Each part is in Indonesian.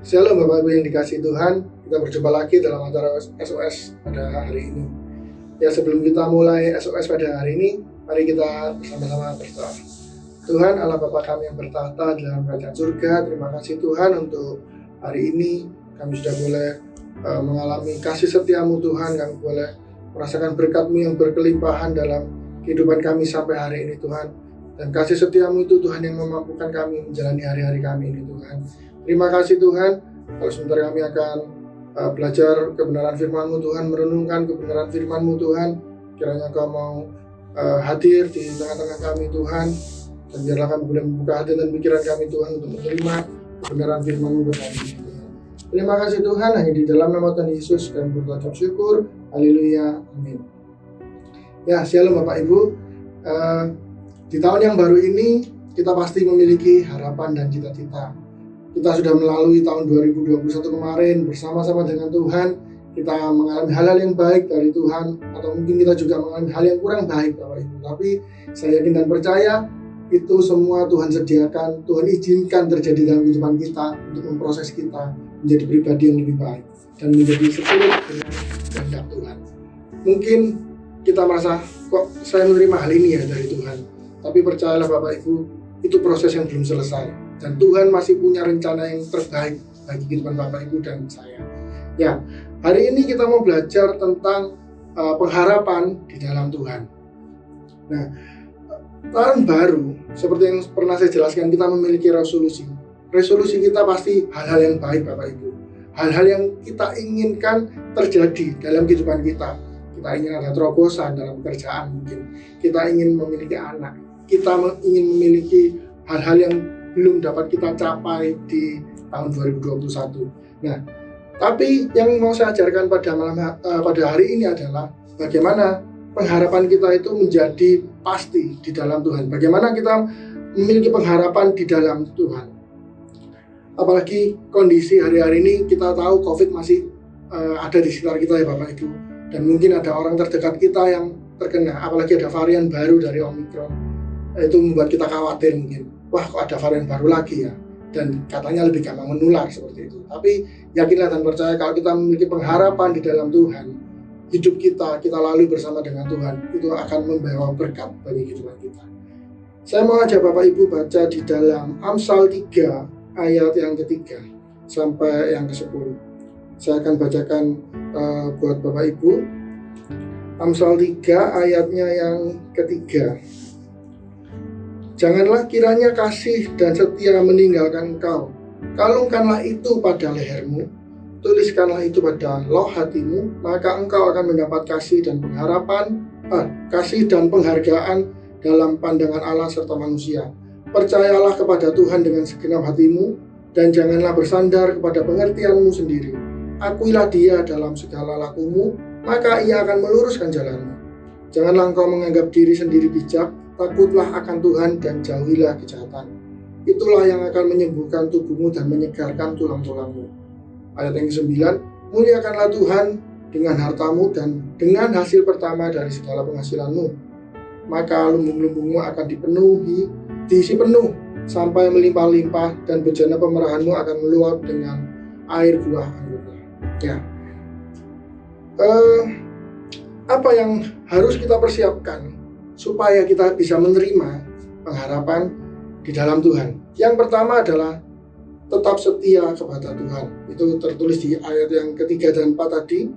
Shalom Bapak Ibu yang dikasihi Tuhan, kita berjumpa lagi dalam acara SOS pada hari ini. Ya, sebelum kita mulai SOS pada hari ini, mari kita bersama-sama berdoa. Tuhan Allah Bapa kami yang bertahta di dalam kerajaan surga, terima kasih Tuhan untuk hari ini kami sudah boleh mengalami kasih setiamu Tuhan, kami boleh merasakan berkat-Mu yang berkelimpahan dalam kehidupan kami sampai hari ini Tuhan. Dan kasih setiamu itu Tuhan yang memampukan kami menjalani hari-hari kami ini Tuhan. Terima kasih Tuhan. Kalau sebentar kami akan belajar kebenaran firman-Mu Tuhan, merenungkan kebenaran firman-Mu Tuhan. Kiranya Kau mau hadir di tengah-tengah kami Tuhan. Dan biarlah kami boleh membuka hati dan pikiran kami Tuhan untuk menerima kebenaran firman-Mu buat kami Tuhan. Terima kasih Tuhan, hanya di dalam nama Tuhan Yesus kami berucap syukur. Haleluya, amin. Ya, shalom Bapak Ibu. Di tahun yang baru ini kita pasti memiliki harapan dan cita-cita. Kita sudah melalui tahun 2021 kemarin bersama-sama dengan Tuhan. Kita mengalami hal-hal yang baik dari Tuhan, atau mungkin kita juga mengalami hal yang kurang baik Bapak Ibu. Tapi saya yakin dan percaya itu semua Tuhan sediakan, Tuhan izinkan terjadi dalam kehidupan kita untuk memproses kita menjadi pribadi yang lebih baik dan menjadi seturut dengan kehendak Tuhan. Mungkin kita merasa, kok saya menerima hal ini ya dari Tuhan. Tapi percayalah Bapak Ibu, itu proses yang belum selesai. Dan Tuhan masih punya rencana yang terbaik bagi kehidupan Bapak Ibu dan saya. Ya, hari ini kita mau belajar tentang pengharapan di dalam Tuhan. Nah, tahun baru, seperti yang pernah saya jelaskan, kita memiliki resolusi. Resolusi kita pasti hal-hal yang baik Bapak Ibu. Hal-hal yang kita inginkan terjadi dalam kehidupan kita. Kita ingin ada terobosan dalam pekerjaan mungkin. Kita ingin memiliki anak. Kita ingin memiliki hal-hal yang belum dapat kita capai di tahun 2021. Nah, tapi yang mau saya ajarkan pada hari ini adalah bagaimana pengharapan kita itu menjadi pasti di dalam Tuhan. Bagaimana kita memiliki pengharapan di dalam Tuhan. Apalagi kondisi hari-hari ini kita tahu COVID masih ada di sekitar kita ya Bapak Ibu. Dan mungkin ada orang terdekat kita yang terkena, apalagi ada varian baru dari Omicron. Itu membuat kita khawatir mungkin. Wah, kok ada varian baru lagi ya, dan katanya lebih gampang menular seperti itu. Tapi yakinlah dan percaya kalau kita memiliki pengharapan di dalam Tuhan, hidup kita lalui bersama dengan Tuhan, itu akan membawa berkat bagi kehidupan kita. Saya mau ajak Bapak Ibu baca di dalam Amsal 3 ayat yang ketiga sampai yang ke-10. Saya akan bacakan buat Bapak Ibu. Amsal 3 ayatnya yang ketiga. Janganlah kiranya kasih dan setia meninggalkan engkau. Kalungkanlah itu pada lehermu, tuliskanlah itu pada loh hatimu, maka engkau akan mendapat kasih dan kasih dan penghargaan dalam pandangan Allah serta manusia. Percayalah kepada Tuhan dengan segenap hatimu, dan janganlah bersandar kepada pengertianmu sendiri. Akuilah Dia dalam segala lakumu, maka Ia akan meluruskan jalanmu. Janganlah engkau menganggap diri sendiri bijak, takutlah akan Tuhan dan jauhilah kejahatan. Itulah yang akan menyembuhkan tubuhmu dan menyegarkan tulang-tulangmu. Ayat yang ke-9, muliakanlah Tuhan dengan hartamu dan dengan hasil pertama dari segala penghasilanmu. Maka lumbung-lumbungmu akan diisi penuh sampai melimpah-limpah, dan bejana pemerahanmu akan meluap dengan air buah anggurnya. Ya. Apa yang harus kita persiapkan supaya kita bisa menerima pengharapan di dalam Tuhan? Yang pertama adalah tetap setia kepada Tuhan. Itu tertulis di ayat yang ketiga dan 4 tadi.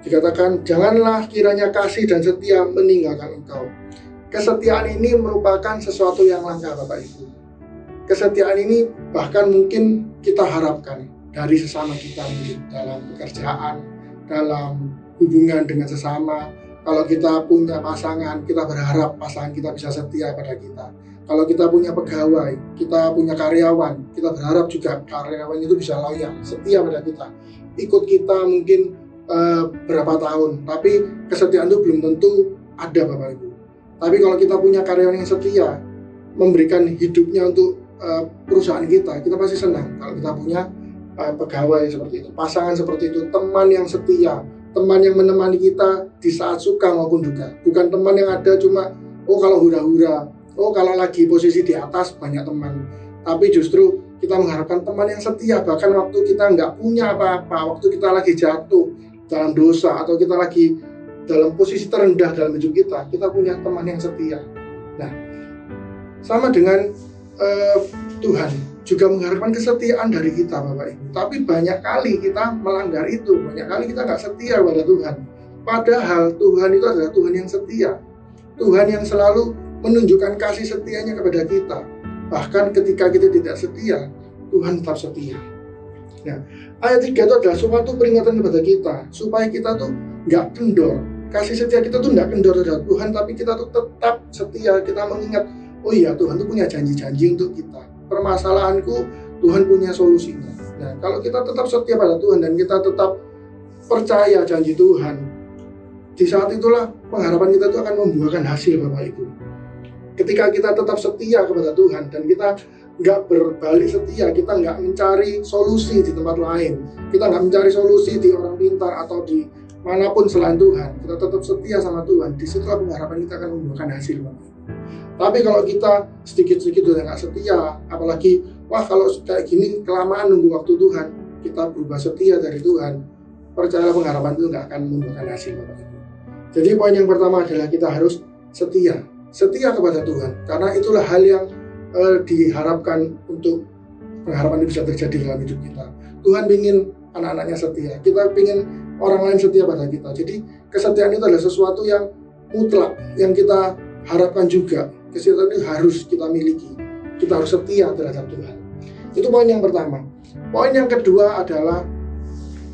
Dikatakan, janganlah kiranya kasih dan setia meninggalkan engkau. Kesetiaan ini merupakan sesuatu yang langka Bapak Ibu. Kesetiaan ini bahkan mungkin kita harapkan dari sesama kita, mungkin dalam pekerjaan, dalam hubungan dengan sesama. Kalau kita punya pasangan, kita berharap pasangan kita bisa setia pada kita. Kalau kita punya pegawai, kita punya karyawan, kita berharap juga karyawan itu bisa loyal, setia pada kita. Ikut kita mungkin berapa tahun, tapi kesetiaan itu belum tentu ada Bapak Ibu. Tapi kalau kita punya karyawan yang setia, memberikan hidupnya untuk perusahaan kita pasti senang. Kalau kita punya pegawai seperti itu, pasangan seperti itu, teman yang setia, teman yang menemani kita di saat suka maupun duka. Bukan teman yang ada cuma kalau hura-hura, kalau lagi posisi di atas banyak teman. Tapi justru kita mengharapkan teman yang setia, bahkan waktu kita nggak punya apa-apa, waktu kita lagi jatuh dalam dosa, atau kita lagi dalam posisi terendah dalam hidup kita punya teman yang setia. Nah, sama dengan Tuhan juga mengharapkan kesetiaan dari kita, Bapak Ibu. Tapi banyak kali kita melanggar itu, banyak kali kita nggak setia pada Tuhan. Padahal Tuhan itu adalah Tuhan yang setia, Tuhan yang selalu menunjukkan kasih setianya kepada kita. Bahkan ketika kita tidak setia, Tuhan tetap setia. Nah, ayat 3 itu adalah suatu peringatan kepada kita, supaya kita tuh nggak kendor. Kasih setia kita tuh nggak kendor terhadap Tuhan, tapi kita tuh tetap setia. Kita mengingat, oh iya, Tuhan tuh punya janji-janji untuk kita. Permasalahanku, Tuhan punya solusinya. Nah, kalau kita tetap setia pada Tuhan dan kita tetap percaya janji Tuhan, di saat itulah pengharapan kita itu akan membuahkan hasil, Bapak Ibu. Ketika kita tetap setia kepada Tuhan dan kita nggak berbalik setia, kita nggak mencari solusi di tempat lain, kita nggak mencari solusi di orang pintar atau di manapun selain Tuhan, kita tetap setia sama Tuhan, disitulah pengharapan kita akan membuahkan hasil, Bapak Ibu. Tapi kalau kita sedikit-sedikit udah nggak setia, apalagi kalau kayak gini kelamaan nunggu waktu Tuhan, kita berubah setia dari Tuhan, percayalah pengharapan itu nggak akan membuahkan hasil, Bapak Ibu. Jadi poin yang pertama adalah kita harus setia kepada Tuhan, karena itulah hal yang diharapkan untuk pengharapan itu bisa terjadi dalam hidup kita. Tuhan ingin anak-anaknya setia, kita ingin orang lain setia pada kita. Jadi kesetiaan itu adalah sesuatu yang mutlak, yang kita harapkan juga. Kesetiaan itu harus kita miliki, kita harus setia terhadap Tuhan. Itu poin yang pertama. Poin yang kedua adalah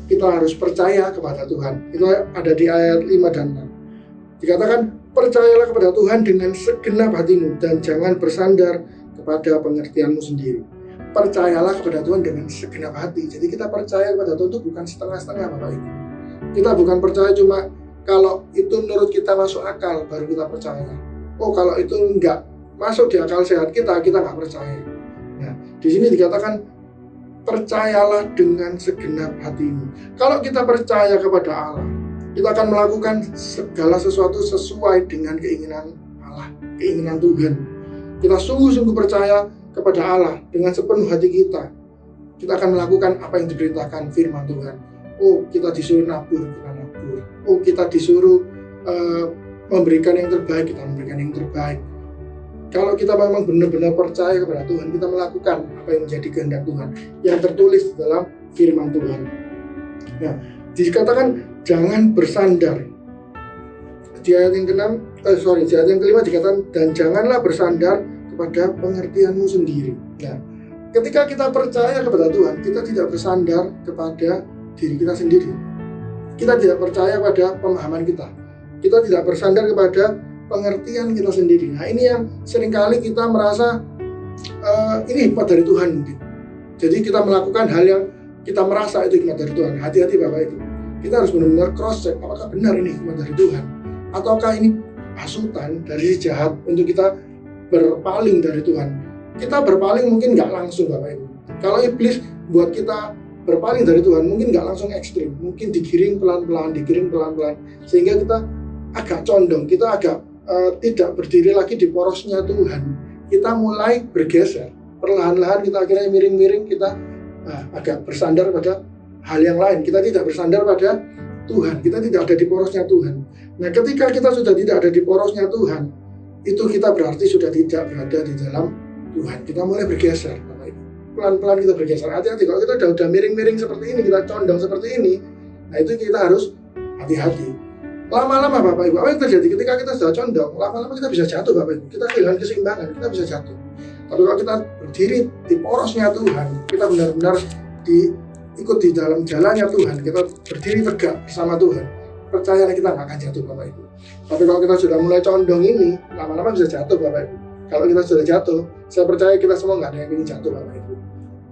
kita harus percaya kepada Tuhan. Itu ada di ayat 5 dan 6. Dikatakan, percayalah kepada Tuhan dengan segenap hatimu dan jangan bersandar kepada pengertianmu sendiri. Percayalah kepada Tuhan dengan segenap hati. Jadi kita percaya kepada Tuhan itu bukan setengah-setengah, Bapak Ibu. Kita bukan percaya cuma kalau itu menurut kita masuk akal baru kita percaya. Oh, kalau itu enggak masuk di akal sehat kita nggak percaya. Nah, di sini dikatakan percayalah dengan segenap hatimu. Kalau kita percaya kepada Allah, kita akan melakukan segala sesuatu sesuai dengan keinginan Allah, keinginan Tuhan. Kita sungguh-sungguh percaya kepada Allah dengan sepenuh hati kita. Kita akan melakukan apa yang diberitakan firman Tuhan. Oh, kita disuruh nabur, kita nabur. Oh, kita disuruh memberikan yang terbaik, kita memberikan yang terbaik. Kalau kita memang benar-benar percaya kepada Tuhan, kita melakukan apa yang menjadi kehendak Tuhan, yang tertulis dalam firman Tuhan. Nah, dikatakan jangan bersandar. Di ayat yang kelima dikatakan, dan janganlah bersandar kepada pengertianmu sendiri. Nah, ketika kita percaya kepada Tuhan, kita tidak bersandar kepada diri kita sendiri. Kita tidak percaya pada pemahaman kita. Kita tidak bersandar kepada pengertian kita sendiri. Nah, ini yang seringkali kita merasa ini hikmat dari Tuhan mungkin. Jadi kita melakukan hal yang kita merasa itu hikmat dari Tuhan. Hati-hati Bapak Ibu. Kita harus benar-benar cross check apakah benar ini hikmat dari Tuhan, ataukah ini hasutan dari si jahat untuk kita berpaling dari Tuhan. Kita berpaling mungkin nggak langsung, Bapak Ibu. Kalau iblis buat kita berpaling dari Tuhan mungkin nggak langsung ekstrim, mungkin digiring pelan-pelan, sehingga kita agak condong, kita agak tidak berdiri lagi di porosnya Tuhan. Kita mulai bergeser, perlahan-lahan kita akhirnya miring-miring, kita agak bersandar pada hal yang lain. Kita tidak bersandar pada Tuhan, kita tidak ada di porosnya Tuhan. Nah, ketika kita sudah tidak ada di porosnya Tuhan, itu kita berarti sudah tidak berada di dalam Tuhan. Kita mulai bergeser, Bapak Ibu. Pelan-pelan kita bergeser. Hati-hati, kalau kita udah miring-miring seperti ini, kita condong seperti ini, nah itu kita harus hati-hati. Lama-lama Bapak Ibu, apa yang terjadi ketika kita sudah condong? Lama-lama kita bisa jatuh, Bapak Ibu. Kita kehilangan keseimbangan, kita bisa jatuh. Tapi kalau kita berdiri di porosnya Tuhan, kita benar-benar ikut di dalam jalannya Tuhan, kita berdiri tegak bersama Tuhan, percayalah kita nggak akan jatuh, Bapak Ibu. Tapi kalau kita sudah mulai condong ini, lama-lama bisa jatuh, Bapak Ibu. Kalau kita sudah jatuh, saya percaya kita semua nggak ada yang ingin jatuh, Bapak Ibu.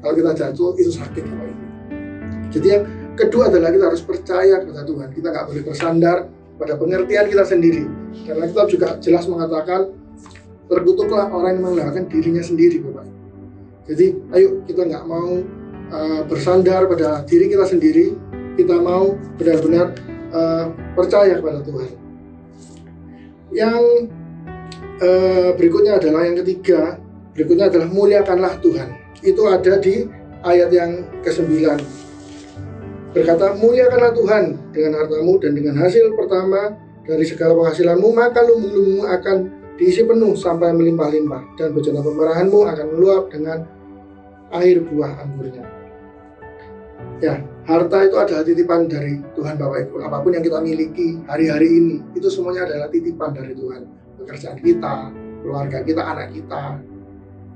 Kalau kita jatuh, itu sakit, Bapak Ibu. Jadi yang kedua adalah kita harus percaya kepada Tuhan. Kita nggak boleh bersandar pada pengertian kita sendiri. Karena kita juga jelas mengatakan, terkutuklah orang yang mengandalkan dirinya sendiri, Bapak Ibu. Jadi, ayo kita nggak mau bersandar pada diri kita sendiri, kita mau benar-benar percaya kepada Tuhan. Yang berikutnya adalah yang ketiga, berikutnya adalah muliakanlah Tuhan. Itu ada di ayat yang ke-9. Berkata, muliakanlah Tuhan dengan hartamu dan dengan hasil pertama dari segala penghasilanmu, maka lumbung-lumbungmu akan diisi penuh sampai melimpah-limpah, dan bejana pemerahanmu akan meluap dengan air buah anggurnya. Ya, harta itu adalah titipan dari Tuhan Bapak Ibu. Apapun yang kita miliki hari-hari ini, itu semuanya adalah titipan dari Tuhan. Pekerjaan kita, keluarga kita, anak kita,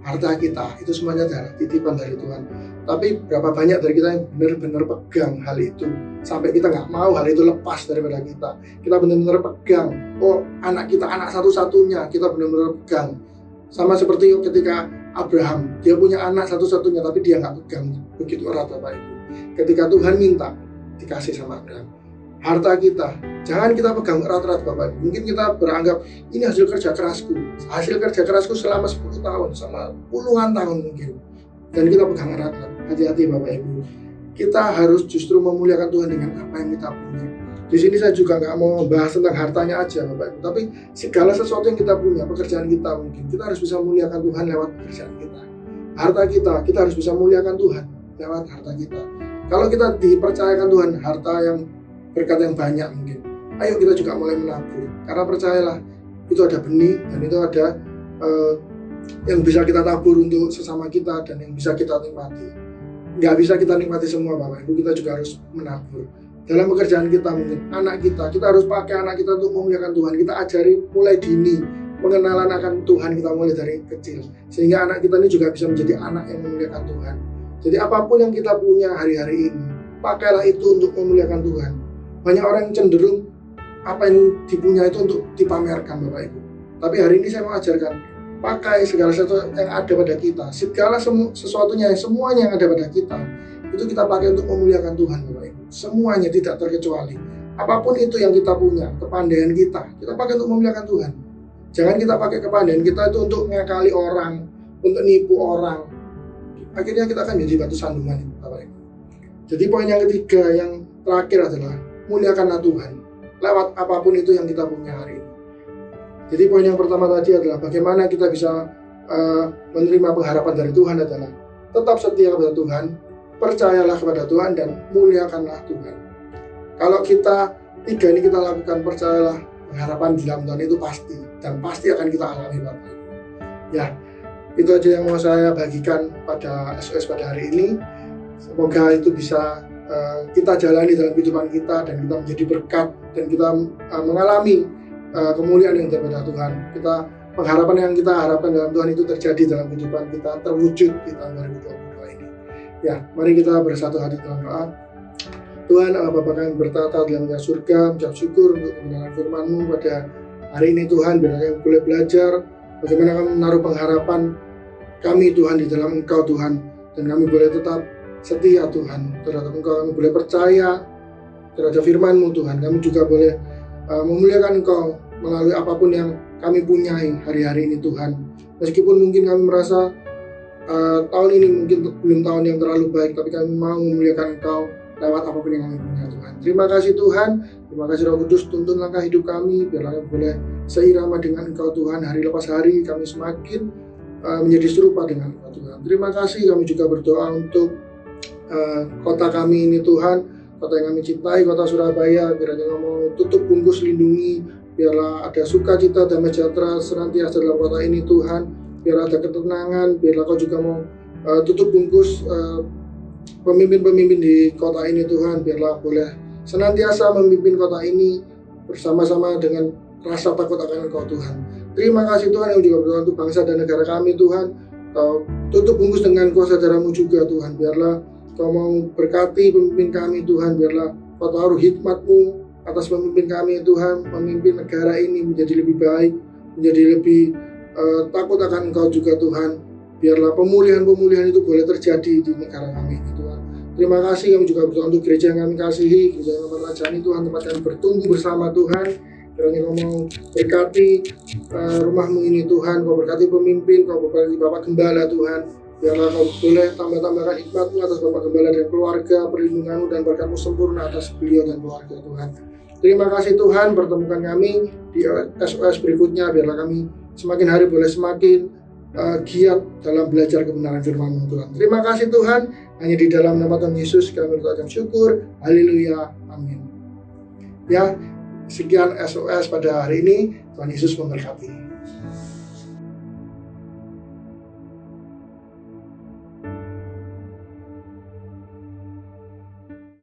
harta kita, itu semuanya adalah titipan dari Tuhan. Tapi berapa banyak dari kita yang benar-benar pegang hal itu, sampai kita nggak mau hal itu lepas daripada kita. Kita benar-benar pegang, oh anak kita, anak satu-satunya, kita benar-benar pegang. Sama seperti ketika Abraham, dia punya anak satu-satunya, tapi dia nggak pegang. Begitu erat Bapak Ibu. Ketika Tuhan minta, dikasih sama Abraham. Harta kita, jangan kita pegang erat-erat Bapak Ibu. Mungkin kita beranggap, ini hasil kerja kerasku. Hasil kerja kerasku selama 10 tahun, sama puluhan tahun mungkin. Dan kita pegang erat-erat. Hati-hati Bapak Ibu. Kita harus justru memuliakan Tuhan dengan apa yang kita punya. Di sini saya juga nggak mau membahas tentang hartanya aja Bapak Ibu. Tapi segala sesuatu yang kita punya, pekerjaan kita mungkin, kita harus bisa memuliakan Tuhan lewat pekerjaan kita. Harta kita harus bisa memuliakan Tuhan lewat harta kita. Kalau kita dipercayakan Tuhan harta yang berkat yang banyak mungkin, ayo kita juga mulai menabur. Karena percayalah, itu ada benih dan itu ada yang bisa kita tabur untuk sesama kita dan yang bisa kita nikmati. Nggak bisa kita nikmati semua Bapak Ibu, kita juga harus menabur. Dalam pekerjaan kita mungkin, anak kita harus pakai anak kita untuk memuliakan Tuhan. Kita ajari mulai dini, pengenalan akan Tuhan kita mulai dari kecil. Sehingga anak kita ini juga bisa menjadi anak yang memuliakan Tuhan. Jadi apapun yang kita punya hari-hari ini, pakailah itu untuk memuliakan Tuhan. Banyak orang yang cenderung apa yang dipunya itu untuk dipamerkan Bapak Ibu. Tapi hari ini saya mau ajarkan, pakai segala sesuatu yang ada pada kita, segala sesuatunya, semuanya yang ada pada kita, itu kita pakai untuk memuliakan Tuhan Bapak Ibu. Semuanya tidak terkecuali. Apapun itu yang kita punya, kepandaian kita pakai untuk memuliakan Tuhan. Jangan kita pakai kepandaian kita itu untuk ngakali orang, untuk nipu orang. Akhirnya kita akan jadi batu sandungan Bapak Ibu. Jadi poin yang ketiga, yang terakhir adalah muliakanlah Tuhan lewat apapun itu yang kita punya hari ini. Jadi poin yang pertama tadi adalah bagaimana kita bisa menerima pengharapan dari Tuhan adalah tetap setia kepada Tuhan, percayalah kepada Tuhan, dan muliakanlah Tuhan. Kalau kita tiga ini kita lakukan, percayalah, pengharapan di dalam Tuhan itu pasti, dan pasti akan kita alami Bapak Ibu. Ya, itu aja yang mau saya bagikan pada SOS pada hari ini. Semoga itu bisa kita jalani dalam kehidupan kita, dan kita menjadi berkat, dan kita mengalami kemuliaan yang daripada Tuhan. Pengharapan yang kita harapkan dalam Tuhan itu terjadi dalam kehidupan kita, terwujud di tahun 2022 ini. Ya, mari kita bersatu hati dalam doa. Tuhan Allah Bapa kami bertata dalam surga, mengucap syukur untuk kebenaran firman-Mu pada hari ini Tuhan. Biar kami boleh belajar bagaimana kami menaruh pengharapan kami Tuhan di dalam Engkau Tuhan, dan kami boleh tetap setia Tuhan terhadap Engkau. Kami boleh percaya terhadap firman-Mu Tuhan. Kami juga boleh memuliakan Engkau melalui apapun yang kami punyai hari-hari ini Tuhan. Meskipun mungkin kami merasa tahun ini mungkin belum tahun yang terlalu baik, tapi kami mau memuliakan Engkau lewat apapun yang kami punya Tuhan. Terima kasih Tuhan, terima kasih Roh Kudus, tuntun langkah hidup kami, biar kami boleh seirama dengan Engkau Tuhan. Hari lepas hari kami semakin menjadi serupa dengan Engkau Tuhan. Terima kasih, kami juga berdoa untuk kota kami ini Tuhan, kota yang kami cintai, kota Surabaya. Kiranya mau tutup bungkus lindungi, biarlah ada sukacita, damai sejahtera senantiasa dalam kota ini Tuhan. Biar ada ketenangan, biarlah Kau juga mau tutup bungkus pemimpin-pemimpin di kota ini Tuhan. Biarlah boleh senantiasa memimpin kota ini bersama-sama dengan rasa takut akan Engkau Tuhan. Terima kasih Tuhan, yang juga berdoa untuk bangsa dan negara kami Tuhan. Kau tutup bungkus dengan kuasa darah-Mu juga Tuhan. Biarlah Kau mau berkati pemimpin kami Tuhan. Biarlah Kau taruh hikmat-Mu atas pemimpin kami Tuhan. Memimpin negara ini menjadi lebih baik, menjadi lebih takut akan Engkau juga Tuhan. Biarlah pemulihan-pemulihan itu boleh terjadi di negara kami ini Tuhan. Terima kasih, kami juga berdoa untuk gereja yang kami kasihi, gereja yang kami rajani Tuhan, tempat kami bertumbuh bersama Tuhan. Kiranya Kau mau berkati rumah-Mu ini Tuhan. Kau berkati pemimpin, Kau berkati Bapak Gembala Tuhan. Biarlah Kau boleh tambah-tambahkan hikmat-Mu atas Bapak Gembala dan keluarga, perlindungan-Mu dan berkat-Mu sempurna atas beliau dan keluarga Tuhan. Terima kasih Tuhan, pertemukan kami di SOS berikutnya. Biarlah kami semakin hari boleh semakin giat dalam belajar kebenaran firman-Mu Tuhan. Terima kasih Tuhan, hanya di dalam nama Tuhan Yesus kami berdoa dan syukur. Haleluya, amin. Ya, sekian SOS pada hari ini. Tuhan Yesus memberkati.